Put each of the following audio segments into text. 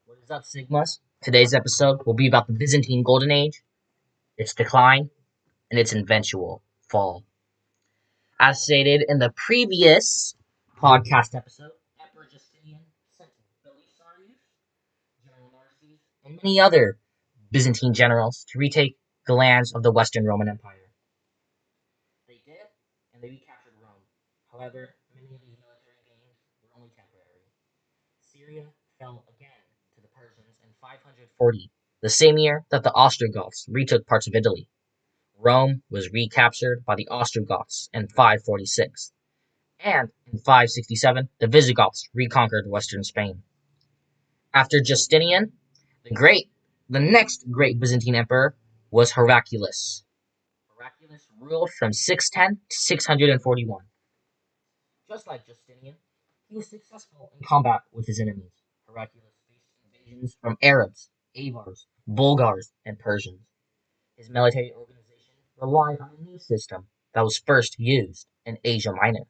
What is up, Sigmas? Today's episode will be about the Byzantine Golden Age, its decline, and its eventual fall. As stated in the previous podcast episode, Emperor Justinian sent Belisarius, General Narses, and many other Byzantine generals to retake the lands of the Western Roman Empire. They did, and they recaptured Rome. However, many of these military gains were only temporary. Syria fell again to the Persians in 540, the same year that the Ostrogoths retook parts of Italy. Rome was recaptured by the Ostrogoths in 546, and in 567 the Visigoths reconquered western Spain. After Justinian the Great, the next great Byzantine emperor was Heraclius. Heraclius ruled from 610 to 641. Just like Justinian, he was successful in combat with his enemies. Heraclius faced invasions from Arabs, Avars, Bulgars, and Persians. His military organization relied on a new system that was first used in Asia Minor.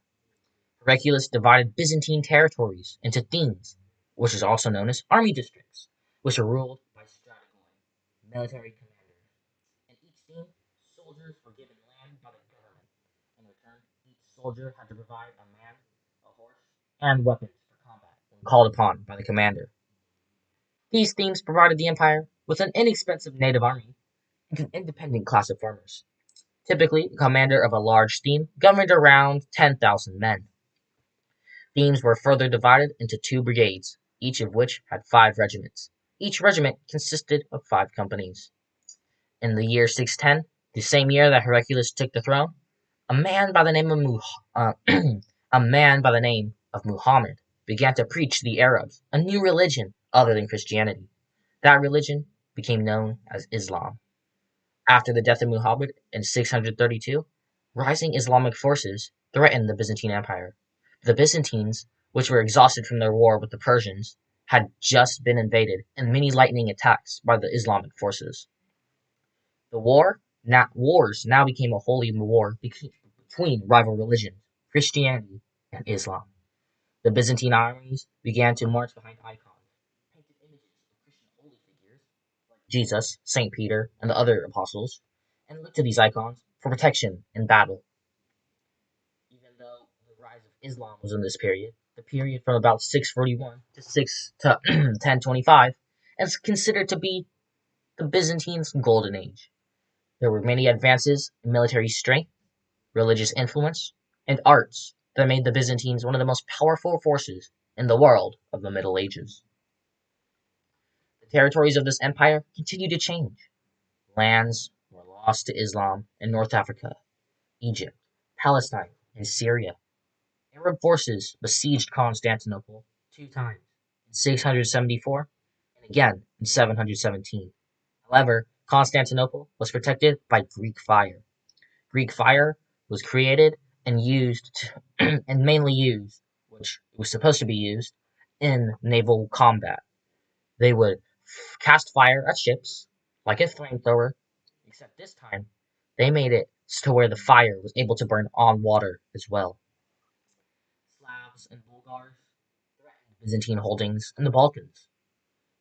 Heraclius divided Byzantine territories into themes, which is also known as army districts, which are ruled by strategoi, military commanders. In each theme, soldiers were given land by the government. In return, each soldier had to provide a man, a horse, and weapons for combat when called upon by the commander. These themes provided the empire with an inexpensive native army and an independent class of farmers. Typically, the commander of a large theme governed around 10,000 men. Themes were further divided into two brigades, each of which had 5 regiments. Each regiment consisted of 5 companies. In the year 610, the same year that Heraclius took the throne, a man by the name of a man by the name of Muhammad began to preach to the Arabs a new religion other than Christianity. That religion became known as Islam. After the death of Muhammad in 632, rising Islamic forces threatened the Byzantine Empire. The Byzantines, which were exhausted from their war with the Persians, had just been invaded in many lightning attacks by the Islamic forces. The wars now became a holy war between rival religions, Christianity and Islam. The Byzantine armies began to march behind icons, painted images of Christian holy figures like Jesus, Saint Peter, and the other apostles, and looked to these icons for protection in battle. Even though the rise of Islam was in this period, the period from about 641 to 1025, is considered to be the Byzantines' golden age. There were many advances in military strength, religious influence, and arts that made the Byzantines one of the most powerful forces in the world of the Middle Ages. The territories of this empire continued to change. Lands were lost to Islam in North Africa, Egypt, Palestine, and Syria. Arab forces besieged Constantinople 2 times, in 674 and again in 717. However, Constantinople was protected by Greek fire. Greek fire was created and used and mainly used, which was supposed to be used, in naval combat. They would cast fire at ships like a flamethrower, except this time they made it to where the fire was able to burn on water as well. Slavs and Bulgars threatened Byzantine holdings in the Balkans.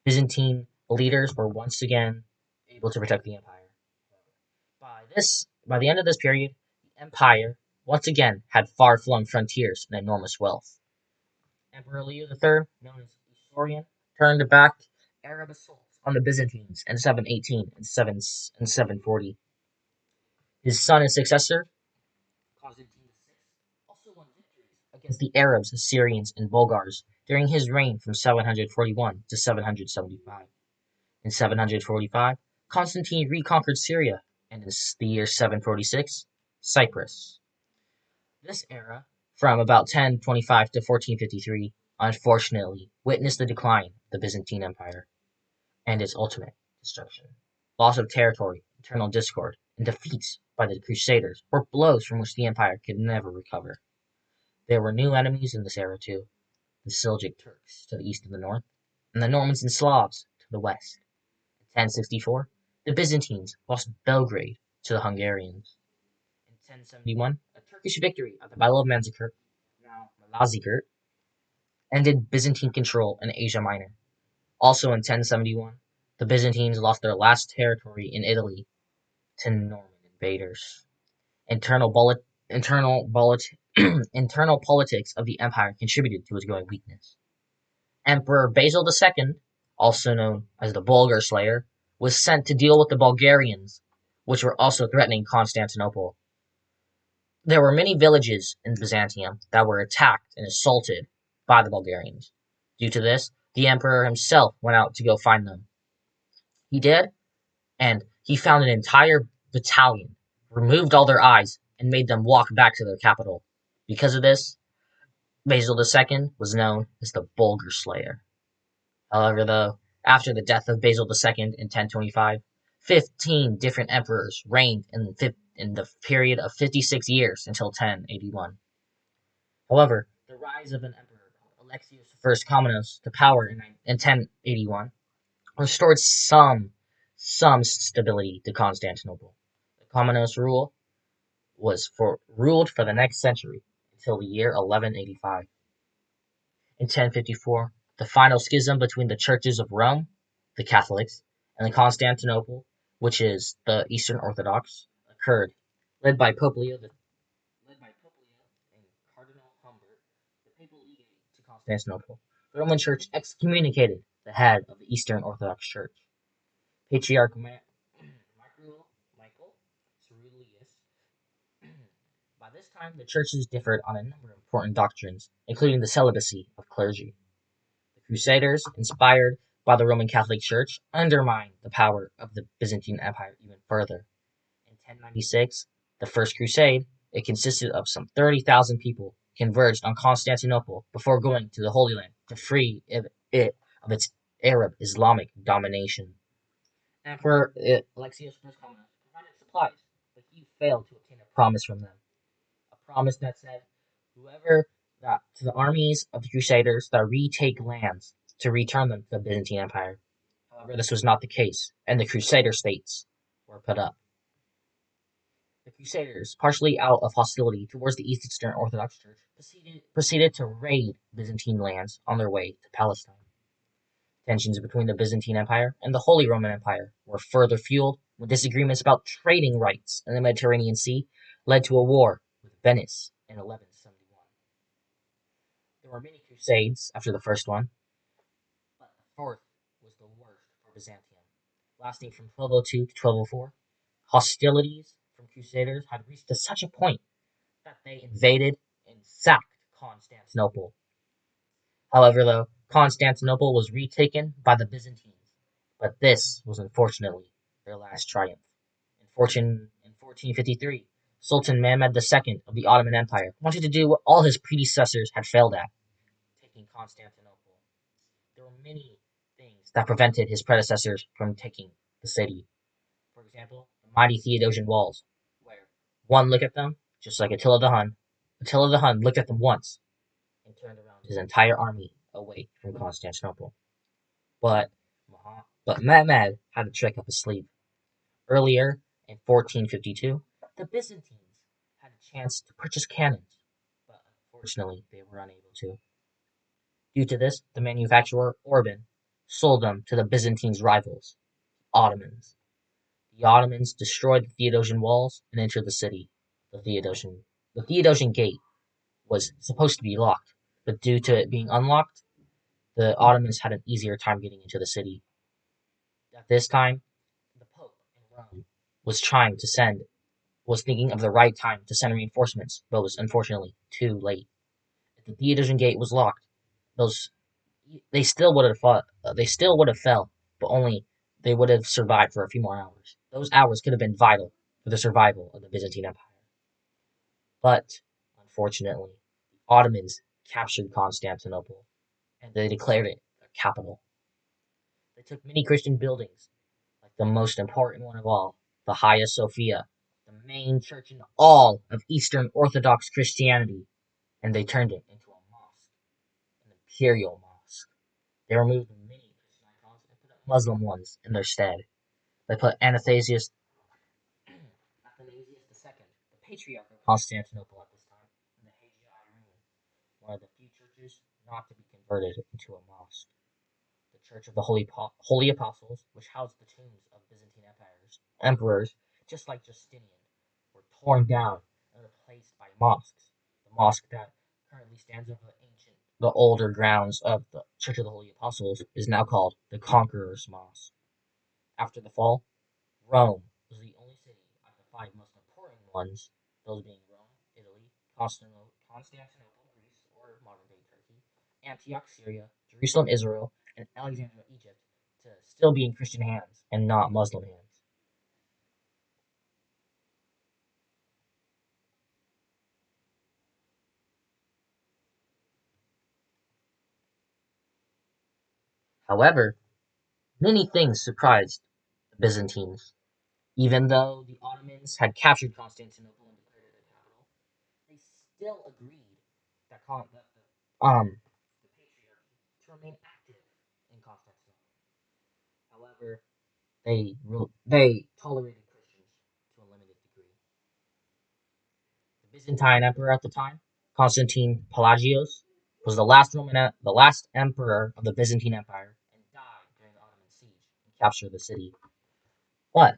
Byzantine leaders were once again able to protect the empire. By the end of this period, the empire once again had far-flung frontiers and enormous wealth. Emperor Leo III, known as Isaurian, turned back Arab assaults on the Byzantines in 718 and 740. His son and successor, Constantine VI, also won victories against the Arabs, Syrians, and Bulgars during his reign from 741 to 775. In 745, Constantine reconquered Syria, and in the year 746, Cyprus. This era, from about 1025 to 1453, unfortunately witnessed the decline of the Byzantine Empire and its ultimate destruction. Loss of territory, internal discord, and defeats by the Crusaders were blows from which the empire could never recover. There were new enemies in this era too: the Seljuk Turks to the east and the north, and the Normans and Slavs to the west. In 1064, the Byzantines lost Belgrade to the Hungarians. In 1071, a Turkish victory at the Battle of Manzikert, now Malazgirt, ended Byzantine control in Asia Minor. Also in 1071, the Byzantines lost their last territory in Italy to Norman invaders. Internal, internal politics of the empire contributed to its growing weakness. Emperor Basil II, also known as the Bulgar Slayer, was sent to deal with the Bulgarians, which were also threatening Constantinople. There were many villages in Byzantium that were attacked and assaulted by the Bulgarians. Due to this, the emperor himself went out to go find them. He did, and he found an entire battalion, removed all their eyes, and made them walk back to their capital. Because of this, Basil II was known as the Bulgar Slayer. However, though, after the death of Basil II in 1025, 15 different emperors reigned in the period of 56 years until 1081. However, the rise of an emperor called Alexius I Komnenos to power in 1081 restored some stability to Constantinople. The Komnenos ruled for the next century until the year 1185. In 1054, the final schism between the churches of Rome, the Catholics, and the Constantinople, which is the Eastern Orthodox, occurred, led by Pope Leo and Cardinal Humbert, the papal legate to Constantinople. The Roman Church excommunicated the head of the Eastern Orthodox Church, Patriarch Michael Cerullius. By this time, the churches differed on a number of important doctrines, including the celibacy of clergy. The Crusaders, inspired by the Roman Catholic Church, undermined the power of the Byzantine Empire even further. In 1096, the First Crusade, it consisted of some 30,000 people, converged on Constantinople before going to the Holy Land to free it of its Arab Islamic domination. Emperor Alexius I provided supplies, but he failed to obtain a promise from them. A promise that said, whoever to the armies of the Crusaders that retake lands to return them to the Byzantine Empire. However, this was not the case, and the Crusader states were put up. The Crusaders, partially out of hostility towards the Eastern Orthodox Church, proceeded to raid Byzantine lands on their way to Palestine. Tensions between the Byzantine Empire and the Holy Roman Empire were further fueled when disagreements about trading rights in the Mediterranean Sea led to a war with Venice in 1171. There were many crusades after the first one, but the fourth was the worst for Byzantium, lasting from 1202 to 1204. Hostilities from Crusaders had reached to such a point that they invaded and sacked Constantinople. However, though, Constantinople was retaken by the Byzantines, but this was unfortunately their last triumph. In 1453, Sultan Mehmed II of the Ottoman Empire wanted to do what all his predecessors had failed at, taking Constantinople. There were many things that prevented his predecessors from taking the city. For example, the mighty Theodosian walls, where one look at them, just like Attila the Hun looked at them once and turned around his entire army away from Constantinople. But Mehmed had a trick up his sleeve. Earlier, in 1452, the Byzantines had a chance to purchase cannons, but unfortunately they were unable to. Due to this, the manufacturer Orban sold them to the Byzantines' rivals, the Ottomans. The Ottomans destroyed the Theodosian walls and entered the city. The Theodosian gate was supposed to be locked, but due to it being unlocked, the Ottomans had an easier time getting into the city. At this time, the Pope in Rome was thinking of the right time to send reinforcements, but was unfortunately too late. If the Theodosian gate was locked, those they still would have fought. They still would have fell, but only they would have survived for a few more hours. Those hours could have been vital for the survival of the Byzantine Empire. But unfortunately, the Ottomans captured Constantinople and they declared it their capital. They took many Christian buildings, like the most important one of all, the Hagia Sophia, the main church in all of Eastern Orthodox Christianity, and they turned it into a mosque, an imperial mosque. They removed many Christian icons and put up Muslim ones in their stead. They put Athanasius II, the Patriarch of Constantinople at this time, in the Hagia Irene, one of the few churches not to be converted into a mosque. The Church of the Holy Apostles, which housed the tombs of Byzantine emperors, just like Justinian, were torn down and replaced by mosques. The mosque that currently stands over the older grounds of the Church of the Holy Apostles is now called the Conqueror's Mosque. After the fall, Rome was the only city of the five most important ones, those being Rome, Italy, Constantinople, Greece, or modern-day Turkey, Antioch, Syria, Jerusalem, Israel, and Alexandria, Egypt, to still be in Christian hands and not Muslim hands. However, many things surprised the Byzantines. Even though the Ottomans had captured Constantinople and declared it their capital, they still agreed that the patriarchy to remain active in Constantinople. However, they tolerated Christians to a limited degree. The Byzantine emperor at the time, Constantine Pelagios, was the last emperor of the Byzantine Empire, and died during the Ottoman siege and capture of the city. But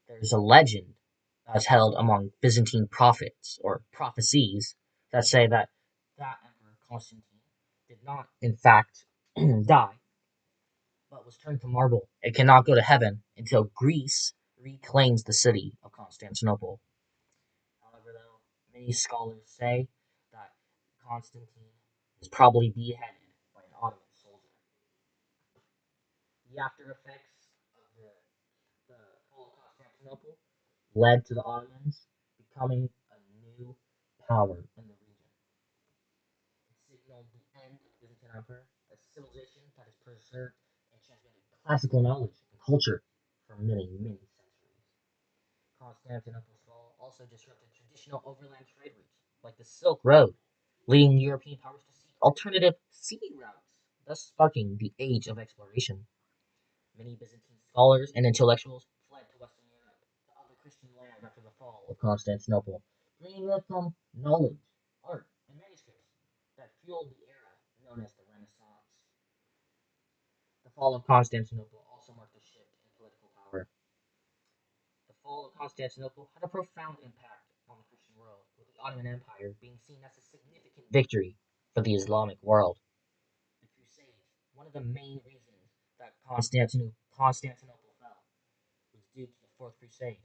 there's a legend that's held among Byzantine prophets or prophecies that say that emperor Constantine did not, in fact, die, but was turned to marble and cannot go to heaven until Greece reclaims the city of Constantinople. However, though, many scholars say that Constantine was probably beheaded by an Ottoman soldier. The after effects of the fall of Constantinople led to the Ottomans becoming a new power in the region. It signaled the end of the Byzantine Empire, a civilization that has preserved and transmitted classical knowledge and culture for many, many centuries. Constantinople's fall also disrupted traditional overland trade routes, like the Silk Road, leading European powers to seek alternative sea routes, thus sparking the Age of Exploration. Many Byzantine scholars and intellectuals fled to Western Europe, to other Christian lands after the fall of Constantinople, bringing with them knowledge, art, and manuscripts that fueled the era known as the Renaissance. The fall of Constantinople also marked a shift in political power. The fall of Constantinople had a profound impact on the Christian world, with the Ottoman Empire being seen as a significant victory for the Islamic world. The Crusades, one of the main reasons that Constantinople fell, was due to the Fourth Crusade.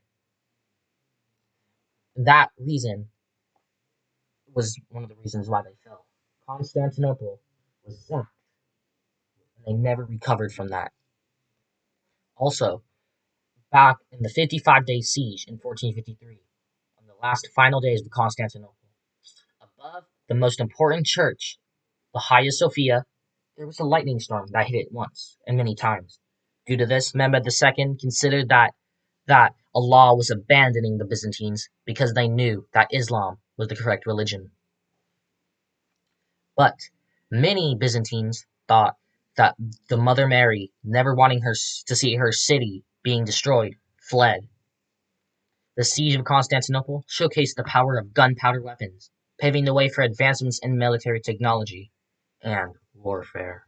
That reason was one of the reasons why they fell. Constantinople was sacked, and they never recovered from that. Also, back in the 55-day siege in 1453, on the last final days of Constantinople, above the most important church, the Hagia Sophia, there was a lightning storm that hit it once and many times. Due to this, Mehmed II considered that Allah was abandoning the Byzantines because they knew that Islam was the correct religion. But many Byzantines thought that the Mother Mary, never wanting to see her city being destroyed, fled. The siege of Constantinople showcased the power of gunpowder weapons, paving the way for advancements in military technology and warfare.